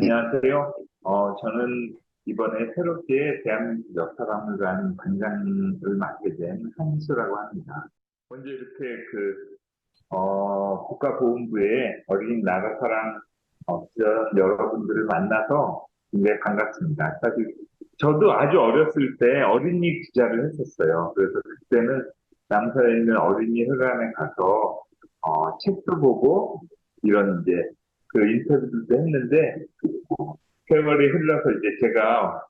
안녕하세요. 저는 이번에 새롭게 대한민국 역사박물관 관장을 맡게 된 한수라고 합니다. 먼저 이렇게 국가보훈부의 어린 나라사랑 업전 여러분들을 만나서 굉장히 반갑습니다. 사실 저도 아주 어렸을 때 어린이 기자를 했었어요. 그래서 그때는 남서에 있는 어린이 회관에 가서 책도 보고 이런 이제 인터뷰들도 했는데 세월이 흘러서 이제 제가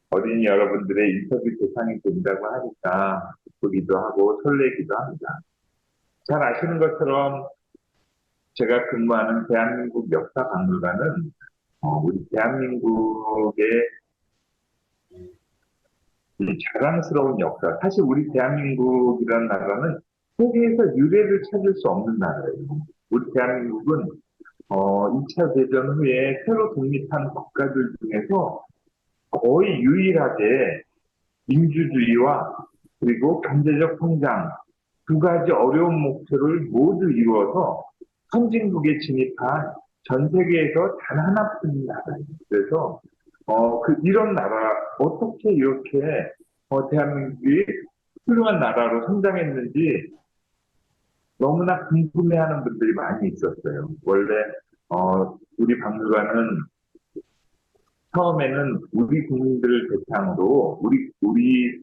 어린이 여러분들의 인터뷰 대상이 된다고 하니까 기쁘기도 하고 설레기도 합니다. 잘 아시는 것처럼 제가 근무하는 대한민국 역사박물관은 우리 대한민국의 이 자랑스러운 역사, 사실 우리 대한민국이라는 나라는 세계에서 유례를 찾을 수 없는 나라예요. 우리 대한민국은 2차 대전 후에 새로 독립한 국가들 중에서 거의 유일하게 민주주의와 그리고 경제적 성장 두 가지 어려운 목표를 모두 이루어서 선진국에 진입한 전 세계에서 단 하나뿐인 나라예요. 그래서 이런 나라 어떻게 이렇게 대한민국이 훌륭한 나라로 성장했는지 너무나 궁금해하는 분들이 많이 있었어요. 원래 우리 박물관은 처음에는 우리 국민들을 대상으로 우리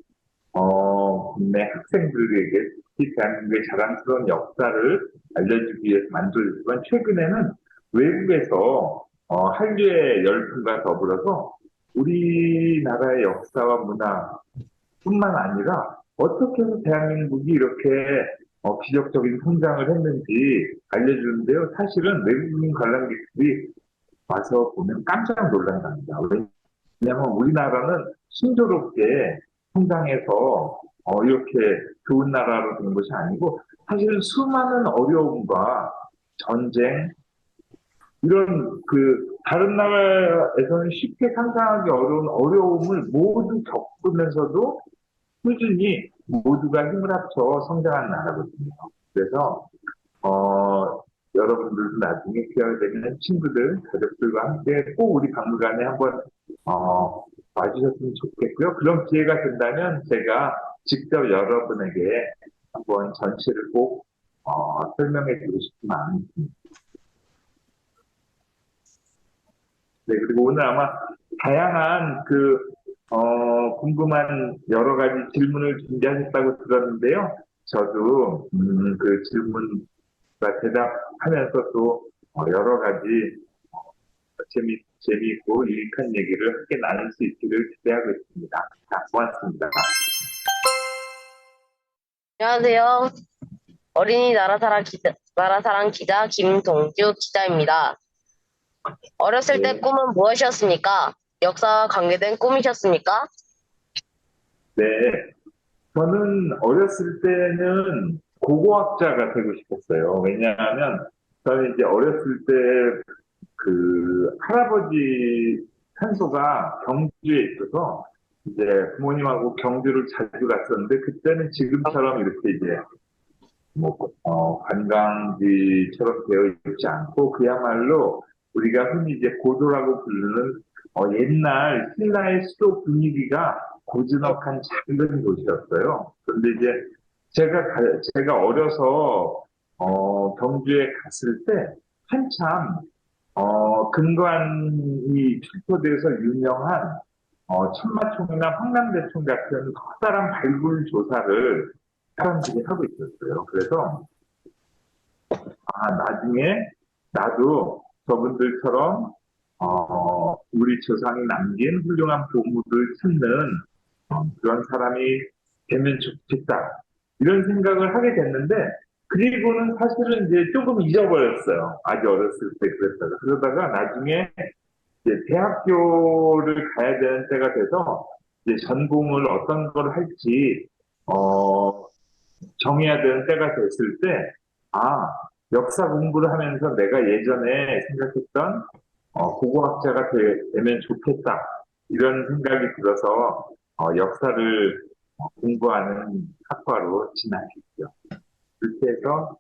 국내 학생들에게 특히 대한민국의 자랑스러운 역사를 알려주기 위해서 만들어졌지만 최근에는 외국에서 한류의 열풍과 더불어서 우리나라의 역사와 문화뿐만 아니라 어떻게 해서 대한민국이 이렇게 기적적인 성장을 했는지 알려주는데요. 사실은 외국인 관람객들이 와서 보면 깜짝 놀란답니다. 왜냐하면 우리나라는 순조롭게 성장해서 이렇게 좋은 나라로 된 것이 아니고 사실은 수많은 어려움과 전쟁 이런 다른 나라에서는 쉽게 상상하기 어려운 어려움을 모두 겪으면서도 꾸준히 모두가 힘을 합쳐 성장한 나라거든요. 그래서 여러분들도 나중에 기회가 되면 친구들, 가족들과 함께 꼭 우리 박물관에 한번 와주셨으면 좋겠고요. 그런 기회가 된다면 제가 직접 여러분에게 한번 전시를 꼭 설명해 드리고 싶은 마음이 있습니다. 네, 그리고 오늘 아마 다양한 궁금한 여러 가지 질문을 준비하셨다고 들었는데요. 저도 그 질문과 대답하면서 또 여러 가지 재미있고 유익한 얘기를 함께 나눌 수 있기를 기대하고 있습니다. 자, 고맙습니다. 안녕하세요. 어린이 나라사랑 기자 김동주 기자입니다. 어렸을 때 네, 꿈은 무엇이었습니까? 역사와 관계된 꿈이셨습니까? 네. 저는 어렸을 때는 고고학자가 되고 싶었어요. 왜냐하면 저는 이제 어렸을 때 할아버지 산소가 경주에 있어서 이제 부모님하고 경주를 자주 갔었는데 그때는 지금처럼 이렇게 이제 관광지처럼 되어 있지 않고 그야말로 우리가 흔히 이제 고도라고 부르는 옛날 신라의 수도 분위기가 고즈넉한 작은 도시였어요. 그런데 이제 제가 어려서 경주에 갔을 때 한참 금관이 출토돼서 유명한 천마총이나 황남대총 같은 커다란 발굴 조사를 사람들이 하고 있었어요. 그래서 나중에 나도 저분들처럼 우리 조상이 남긴 훌륭한 보물을 찾는 그런 사람이 되면 좋겠다 이런 생각을 하게 됐는데 그리고는 사실은 이제 조금 잊어버렸어요. 아주 어렸을 때 그러다가 나중에 이제 대학교를 가야 되는 때가 돼서 이제 전공을 어떤 걸 할지 정해야 되는 때가 됐을 때, 역사 공부를 하면서 내가 예전에 생각했던 고고학자가 되면 좋겠다. 이런 생각이 들어서 역사를 공부하는 학과로 진학했죠. 그렇게 해서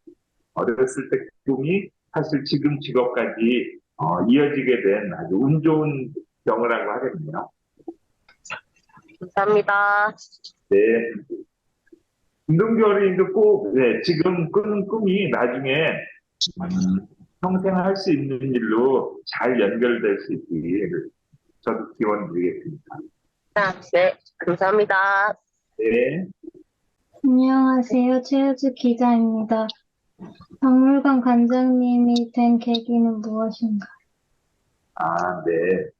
어렸을 때 꿈이 사실 지금 직업까지 이어지게 된 아주 운 좋은 경우라고 하겠네요. 감사합니다. 네. 운동결의도 꼭, 네, 지금 꾸는 꿈이 나중에, 평생 할 수 있는 일로 잘 연결될 수 있기, 저도 기원 드리겠습니다. 네, 감사합니다. 네. 안녕하세요. 최우주 기자입니다. 박물관 관장님이 된 계기는 무엇인가요? 아, 네.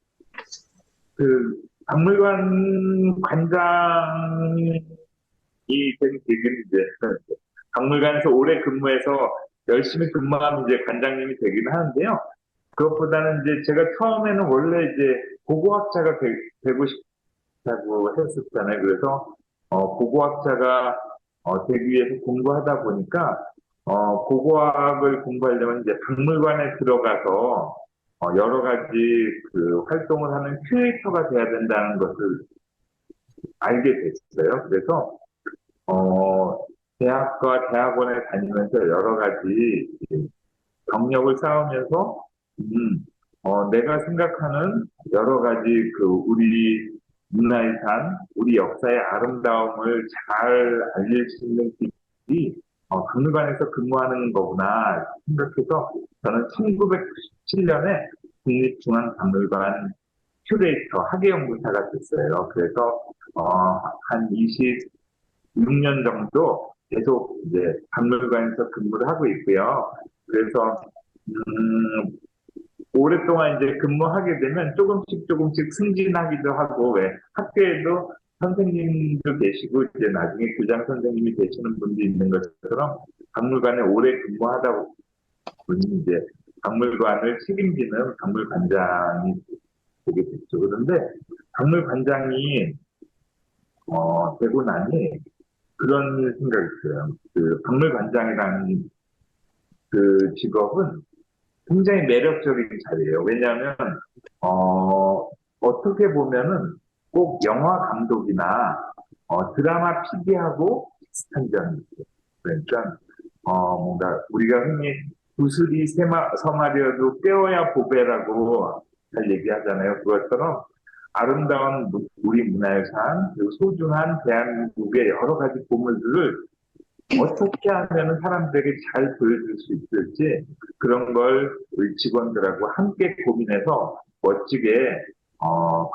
박물관 관장이 된 계기는 이제, 박물관에서 오래 근무해서 열심히 근무하면 이제 관장님이 되긴 하는데요. 그것보다는 이제 제가 처음에는 원래 이제 고고학자가 되고 싶다고 했었잖아요. 그래서, 고고학자가 되기 위해서 공부하다 보니까, 고고학을 공부하려면 이제 박물관에 들어가서 여러 가지 그 활동을 하는 큐레이터가 돼야 된다는 것을 알게 됐어요. 그래서 대학과 대학원에 다니면서 여러 가지 경력을 쌓으면서 내가 생각하는 여러 가지 그 우리 문화유산, 우리 역사의 아름다움을 잘 알릴 수 있는 길이 박물관에서 근무하는 거구나 생각해서 저는 1997년에 국립중앙박물관 큐레이터 학예연구사가 됐어요. 그래서 한 26년 정도 계속 이제 박물관에서 근무를 하고 있고요. 그래서 오랫동안 이제 근무하게 되면 조금씩 승진하기도 하고, 왜 학교에도 선생님도 계시고, 이제 나중에 교장 선생님이 되시는 분도 있는 것처럼, 박물관에 오래 근무하다 보니 이제 박물관을 책임지는 박물관장이 되게 됐죠. 그런데 박물관장이, 되고 나니 그런 생각이 있어요. 그 박물관장이라는 그 직업은 굉장히 매력적인 자리예요. 왜냐하면 어떻게 보면은 꼭 영화 감독이나 드라마 PD하고 비슷한 점이 있어요. 그러니까 뭔가 우리가 흔히 구슬이 서마려도 깨어야 보배라고 잘 얘기하잖아요. 그것처럼 아름다운 우리 문화유산, 그리고 소중한 대한민국의 여러 가지 보물들을 어떻게 하면 사람들에게 잘 보여줄 수 있을지 그런 걸 우리 직원들하고 함께 고민해서 멋지게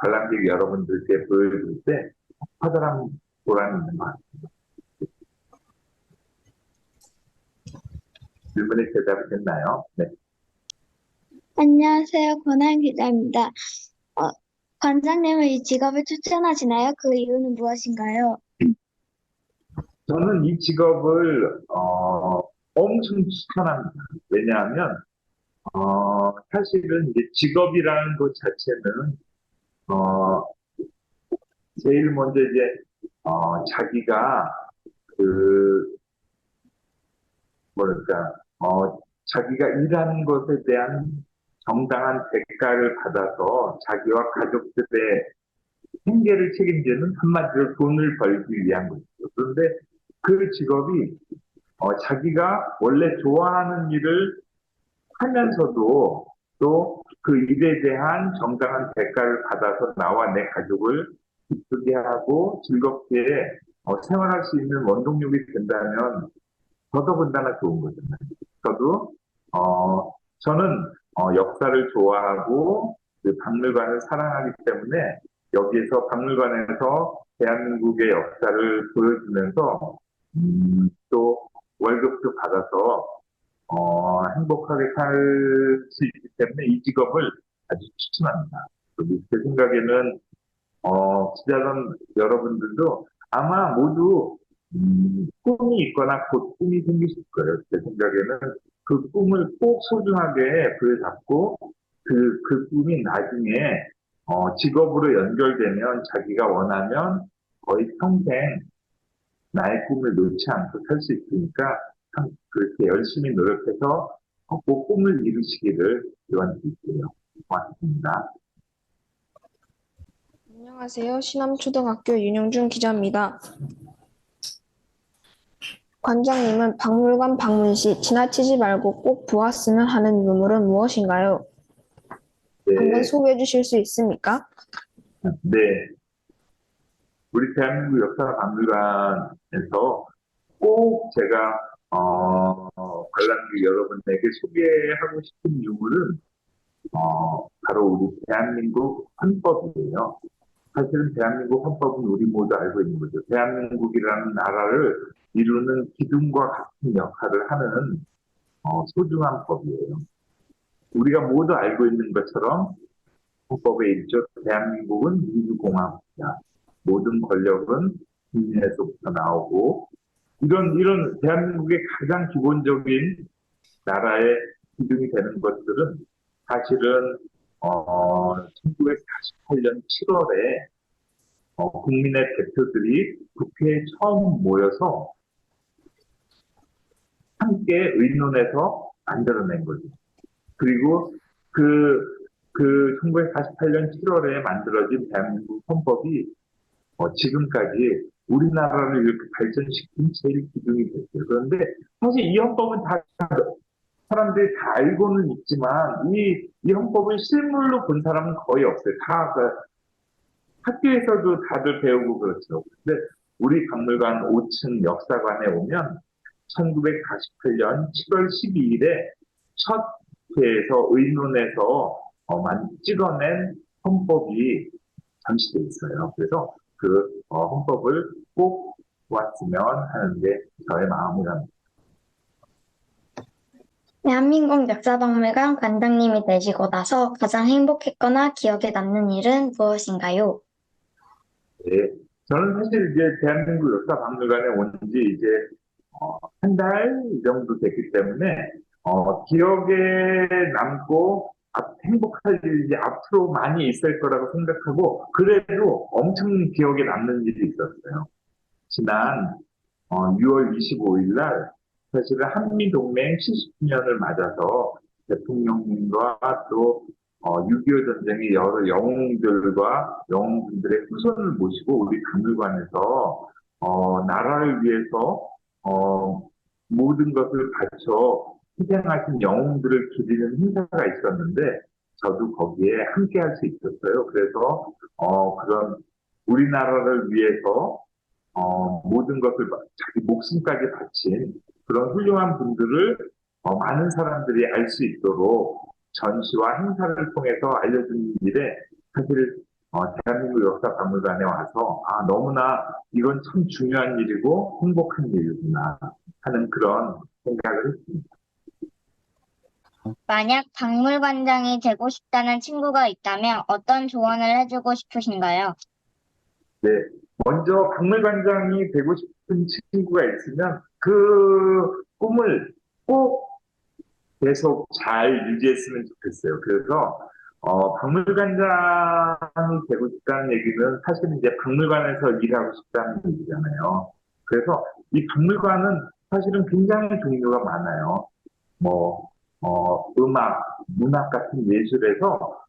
관람객 여러분들께 보여줄 때 커다란 보람이 있는 것 같습니다. 질문에 대답이 됐나요? 네. 안녕하세요. 권한 기자입니다. 관장님은 이 직업을 추천하시나요? 그 이유는 무엇인가요? 저는 이 직업을 엄청 추천합니다. 왜냐하면 사실은 이제 직업이라는 것 자체는 제일 먼저 이제 자기가 그 뭐랄까 자기가 일하는 것에 대한 정당한 대가를 받아서 자기와 가족들의 생계를 책임지는 한마디로 돈을 벌기 위한 것이죠. 그런데 그 직업이 자기가 원래 좋아하는 일을 하면서도 또 그 일에 대한 정당한 대가를 받아서 나와 내 가족을 기쁘게 하고 즐겁게 생활할 수 있는 원동력이 된다면 더더군다나 좋은 거잖아요. 저도 저는 역사를 좋아하고 그 박물관을 사랑하기 때문에 여기에서 박물관에서 대한민국의 역사를 보여주면서 또 월급도 받아서 행복하게 살 수 있기 때문에 이 직업을 아주 추천합니다. 제 생각에는 기자단 여러분들도 아마 모두 꿈이 있거나 곧 꿈이 생기실 거예요. 제 생각에는 그 꿈을 꼭 소중하게 부여잡고 그 꿈이 나중에 직업으로 연결되면 자기가 원하면 거의 평생 나의 꿈을 놓지 않고 살 수 있으니까 참 그렇게 열심히 노력해서 꼭 꿈을 이루시기를 기원드릴게요. 고맙습니다. 안녕하세요. 신암초등학교 윤영준 기자입니다. 관장님은 박물관 방문 시 지나치지 말고 꼭 보았으면 하는 유물은 무엇인가요? 한번 네, 소개해 주실 수 있습니까? 네. 우리 대한민국 역사박물관에서 꼭 제가 관람객 여러분에게 소개하고 싶은 유물은 바로 우리 대한민국 헌법이에요. 사실은 대한민국 헌법은 우리 모두 알고 있는 거죠. 대한민국이라는 나라를 이루는 기둥과 같은 역할을 하는 소중한 법이에요. 우리가 모두 알고 있는 것처럼 헌법에 있죠. 대한민국은 민주공화국이다. 모든 권력은 국민에서부터 나오고 이런 대한민국의 가장 기본적인 나라의 기둥이 되는 것들은 사실은 1948년 7월에 국민의 대표들이 국회에 처음 모여서 함께 의논해서 만들어낸 거죠. 그리고 그 1948년 7월에 만들어진 대한민국 헌법이 지금까지 우리나라를 이렇게 발전시킨 제일 기둥이 됐어요. 그런데 사실 이 헌법은 다 사람들이 다 알고는 있지만 이 헌법을 실물로 본 사람은 거의 없어요. 다 학교에서도 다들 배우고 그렇죠. 근데 우리 박물관 5층 역사관에 오면 1948년 7월 12일에 첫 회에서 의논해서 찍어낸 헌법이 전시돼 있어요. 그래서 그 헌법을 꼭 보았으면 하는 게 저의 마음이랍니다. 대한민국 역사박물관 관장님이 되시고 나서 가장 행복했거나 기억에 남는 일은 무엇인가요? 네. 저는 사실 이제 대한민국 역사박물관에 온 지 이제 한 달 정도 됐기 때문에 기억에 남고 행복할 일이 이제 앞으로 많이 있을 거라고 생각하고 그래도 엄청 기억에 남는 일이 있었어요. 지난 6월 25일 날 사실은 한미동맹 70주년을 맞아서 대통령님과 또 6.25 전쟁의 여러 영웅들과 영웅분들의 후손을 모시고 우리 박물관에서 나라를 위해서 모든 것을 바쳐 희생하신 영웅들을 기리는 행사가 있었는데 저도 거기에 함께 할 수 있었어요. 그래서 그런 우리나라를 위해서 모든 것을 자기 목숨까지 바친 그런 훌륭한 분들을 많은 사람들이 알 수 있도록 전시와 행사를 통해서 알려주는 일에 사실 대한민국 역사박물관에 와서 너무나 이건 참 중요한 일이고 행복한 일이구나 하는 그런 생각을 했습니다. 만약 박물관장이 되고 싶다는 친구가 있다면 어떤 조언을 해주고 싶으신가요? 네, 먼저 박물관장이 되고 싶은 친구가 있으면 그 꿈을 꼭 계속 잘 유지했으면 좋겠어요. 그래서 박물관장이 되고 싶다는 얘기는 사실은 이제 박물관에서 일하고 싶다는 얘기잖아요. 그래서 이 박물관은 사실은 굉장히 종류가 많아요. 뭐 음악, 문학 같은 예술에서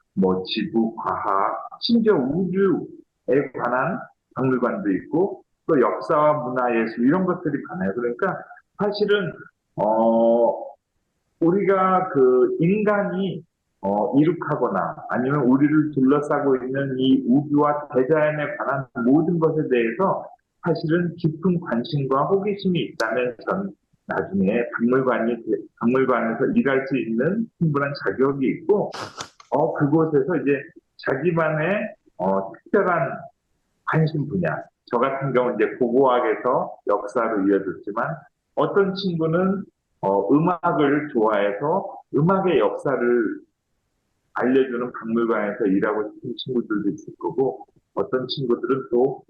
지구, 과학, 심지어 우주에 관한 박물관도 있고 또 역사와 문화예술 이런 것들이 많아요. 그러니까 사실은 우리가 그 인간이 이룩하거나 아니면 우리를 둘러싸고 있는 이 우주와 대자연에 관한 모든 것에 대해서 사실은 깊은 관심과 호기심이 있다면 전 나중에 박물관에서 일할 수 있는 충분한 자격이 있고 그곳에서 이제 자기만의 특별한 관심 분야. 저 같은 경우는 이제 고고학에서 역사로 이어졌지만 어떤 친구는 음악을 좋아해서 음악의 역사를 알려주는 박물관에서 일하고 싶은 친구들도 있을 거고 어떤 친구들은 또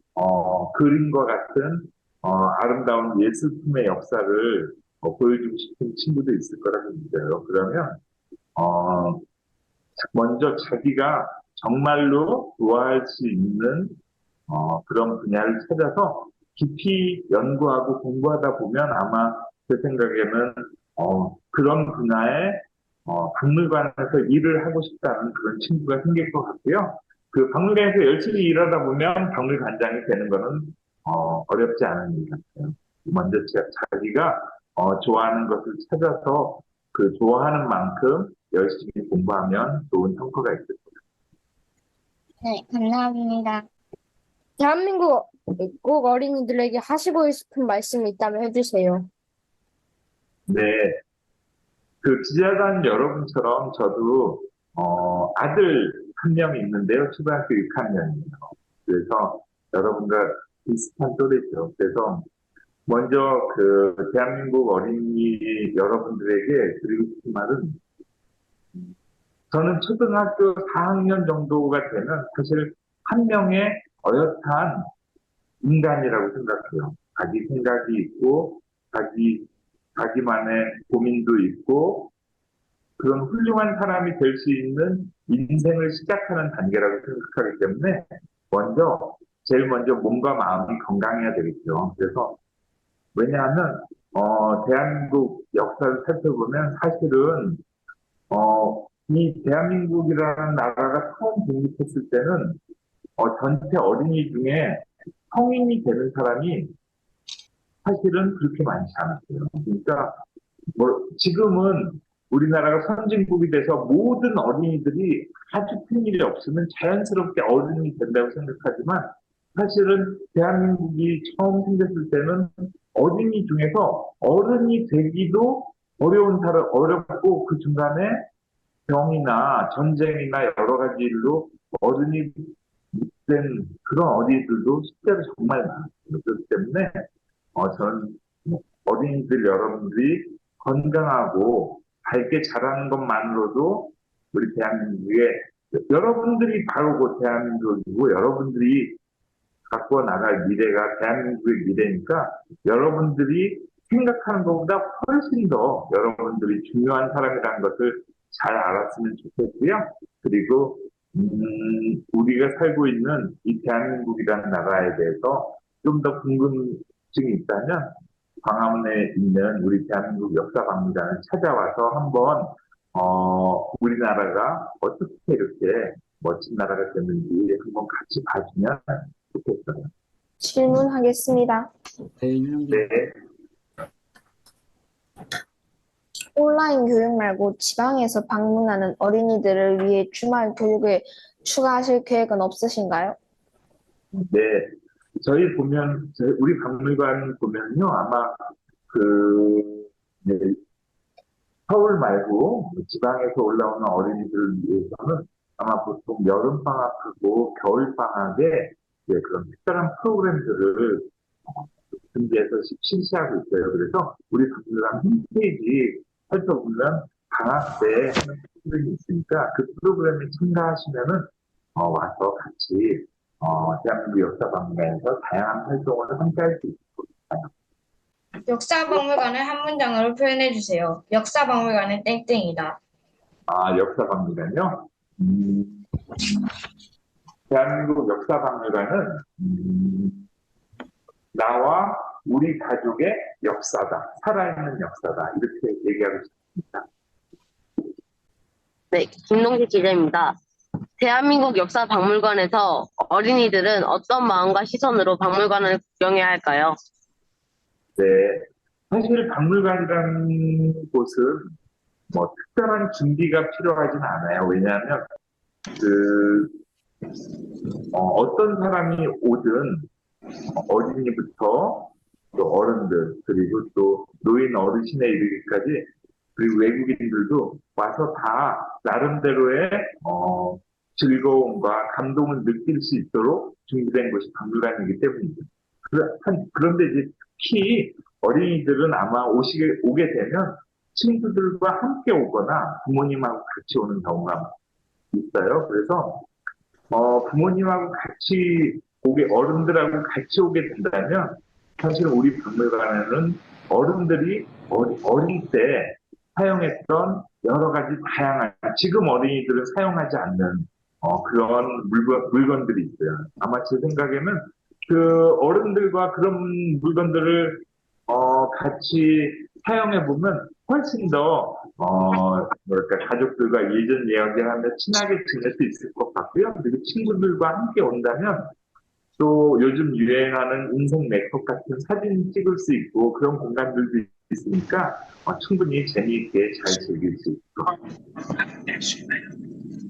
그림과 같은 아름다운 예술품의 역사를 보여주고 싶은 친구도 있을 거라고 믿어요. 그러면 먼저 자기가 정말로 좋아할 수 있는 그런 분야를 찾아서 깊이 연구하고 공부하다 보면 아마 제 생각에는 그런 분야에 박물관에서 일을 하고 싶다는 그런 친구가 생길 것 같고요. 그 박물관에서 열심히 일하다 보면 박물관장이 되는 거는 어렵지 않은 일 같아요. 먼저 자기가 좋아하는 것을 찾아서 그 좋아하는 만큼 열심히 공부하면 좋은 성과가 있을 거예요. 네, 감사합니다. 대한민국 꼭 어린이들에게 하시고 싶은 말씀이 있다면 해주세요. 네, 그 기자단 여러분처럼 저도 아들 한 명 있는데요. 초등학교 6학년이에요. 그래서 여러분과 비슷한 또래죠. 그래서 먼저 그 대한민국 어린이 여러분들에게 드리고 싶은 말은 저는 초등학교 4학년 정도가 되면 사실 한 명의 어엿한 인간이라고 생각해요. 자기 생각이 있고 자기만의 고민도 있고 그런 훌륭한 사람이 될 수 있는 인생을 시작하는 단계라고 생각하기 때문에 제일 먼저 몸과 마음이 건강해야 되겠죠. 그래서 왜냐하면 대한민국 역사를 살펴보면 사실은 이 대한민국이라는 나라가 처음 독립했을 때는 전체 어린이 중에 성인이 되는 사람이 사실은 그렇게 많지 않았어요. 그러니까 지금은 우리나라가 선진국이 돼서 모든 어린이들이 아주 큰일이 없으면 자연스럽게 어른이 된다고 생각하지만 사실은 대한민국이 처음 생겼을 때는 어린이 중에서 어른이 되기도 어렵고 그 중간에 병이나 전쟁이나 여러 가지 일로 어른이 된 그런 어린이들도 실제로 정말 많아요. 그렇기 때문에 저는 어린이들 여러분들이 건강하고 밝게 자라는 것만으로도 우리 대한민국의 여러분들이 바로 그 대한민국이고 여러분들이 갖고 나갈 미래가 대한민국의 미래니까 여러분들이 생각하는 것보다 훨씬 더 여러분들이 중요한 사람이라는 것을 잘 알았으면 좋겠고요. 그리고 우리가 살고 있는 이 대한민국이라는 나라에 대해서 좀 더 궁금증이 있다면 광화문에 있는 우리 대한민국 역사박물관을 찾아와서 한번 우리나라가 어떻게 이렇게 멋진 나라가 됐는지 한번 같이 봐주면 좋겠어요. 질문하겠습니다. 네. 온라인 교육 말고 지방에서 방문하는 어린이들을 위해 주말 교육을 추가하실 계획은 없으신가요? 네. 우리 박물관 보면요, 아마 네, 서울 말고 지방에서 올라오는 어린이들을 위해서는 아마 보통 여름방학하고 겨울방학에 그런 특별한 프로그램들을 준비해서 실시하고 있어요. 그래서 우리 박물관 홈페이지 살펴보면 방학 때 하는 프로그램이 있으니까 그 프로그램에 참가하시면은 와서 같이 대한민국 역사박물관에서 다양한 활동을 함께할 수 있습니다. 역사박물관을 한 문장으로 표현해 주세요. 역사박물관은 땡땡이다. 역사박물관요? 대한민국 역사박물관은 나와 우리 가족의 역사다. 살아있는 역사다. 이렇게 얘기하고 싶습니다. 네, 김동식 기자입니다. 대한민국 역사박물관에서 어린이들은 어떤 마음과 시선으로 박물관을 구경해야 할까요? 네. 사실 박물관이라는 곳은 특별한 준비가 필요하진 않아요. 왜냐하면 어떤 사람이 오든 어린이부터 또 어른들 그리고 또 노인 어르신에 이르기까지 그리고 외국인들도 와서 다 나름대로의 즐거움과 감동을 느낄 수 있도록 준비된 곳이 박물관이기 때문이죠. 그런데 이제 특히 어린이들은 아마 오게 되면 친구들과 함께 오거나 부모님하고 같이 오는 경우가 있어요. 그래서 부모님하고 같이 어른들하고 같이 오게 된다면 사실 우리 박물관에는 어른들이 어릴 때 사용했던 여러 가지 다양한 지금 어린이들은 사용하지 않는 그런 물건들이 있어요. 아마 제 생각에는 그 어른들과 그런 물건들을 같이 사용해 보면 훨씬 더 가족들과 예전 이야기하며 친하게 지낼 수 있을 것 같고요. 그리고 친구들과 함께 온다면 또 요즘 유행하는 인생 네컷 같은 사진 찍을 수 있고 그런 공간들도 있으니까 충분히 재미있게 잘 즐길 수 있고.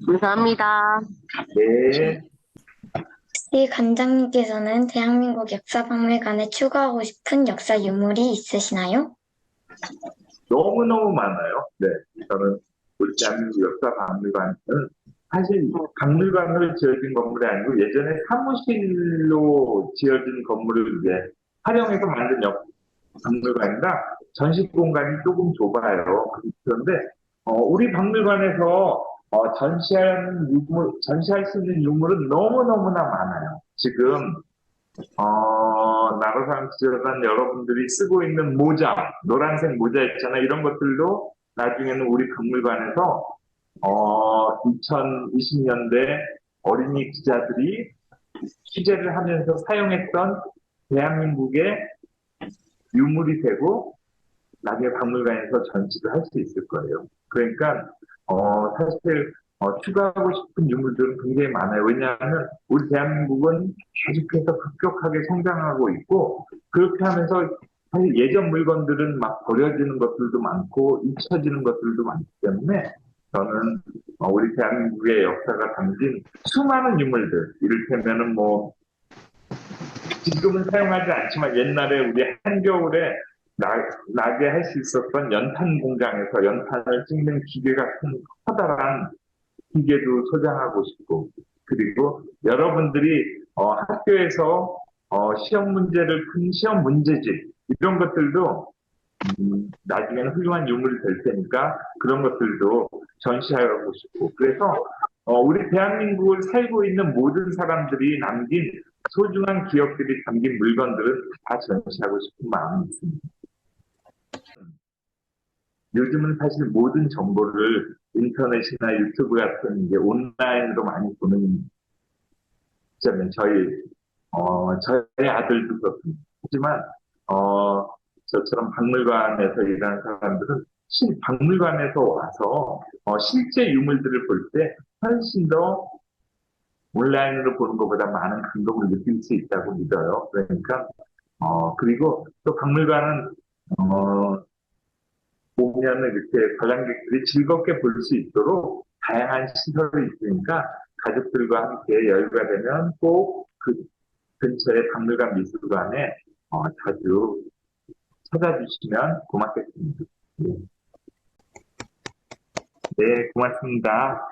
감사합니다. 네. 혹시 관장님께서는 대한민국 역사박물관에 추가하고 싶은 역사 유물이 있으시나요? 너무너무 많아요. 네. 저는 우리 대한민국 역사박물관은 사실 박물관으로 지어진 건물이 아니고 예전에 사무실로 지어진 건물을 위해 활용해서 만든 박물관이라 전시 공간이 조금 좁아요. 그런데 우리 박물관에서 전시할 수 있는 유물은 너무너무나 많아요. 지금 나로상 지도단 여러분들이 쓰고 있는 모자, 노란색 모자 있잖아요. 이런 것들도 나중에는 우리 박물관에서 2020년대 어린이 기자들이 취재를 하면서 사용했던 대한민국의 유물이 되고 나중에 박물관에서 전시를 할 수 있을 거예요. 그러니까 사실 추가하고 싶은 유물들은 굉장히 많아요. 왜냐하면 우리 대한민국은 계속해서 급격하게 성장하고 있고 그렇게 하면서 사실 예전 물건들은 막 버려지는 것들도 많고 잊혀지는 것들도 많기 때문에 저는 우리 대한민국의 역사가 담긴 수많은 유물들, 이를테면은 지금은 사용하지 않지만 옛날에 우리 한겨울에 나게 할 수 있었던 연탄 공장에서 연탄을 찍는 기계 같은 커다란 기계도 소장하고 싶고, 그리고 여러분들이 학교에서 시험 문제를 푼 시험 문제집 이런 것들도 나중에는 훌륭한 유물이 될 테니까 그런 것들도 전시하고 싶고, 그래서 우리 대한민국을 살고 있는 모든 사람들이 남긴 소중한 기억들이 담긴 물건들은 다 전시하고 싶은 마음이 있습니다. 요즘은 사실 모든 정보를 인터넷이나 유튜브 같은 이제 온라인으로 많이 보는 시점에 저희 아들도 그렇습니다. 하지만 저처럼 박물관에서 일하는 사람들은 박물관에서 와서 실제 유물들을 볼 때 훨씬 더 온라인으로 보는 것보다 많은 감동을 느낄 수 있다고 믿어요. 그러니까 그리고 또 박물관은 보면은 이렇게 관람객들이 즐겁게 볼 수 있도록 다양한 시설이 있으니까 가족들과 함께 여유가 되면 꼭 그 근처의 박물관 미술관에 자주 찾아주시면 고맙겠습니다. 네, 네, 고맙습니다.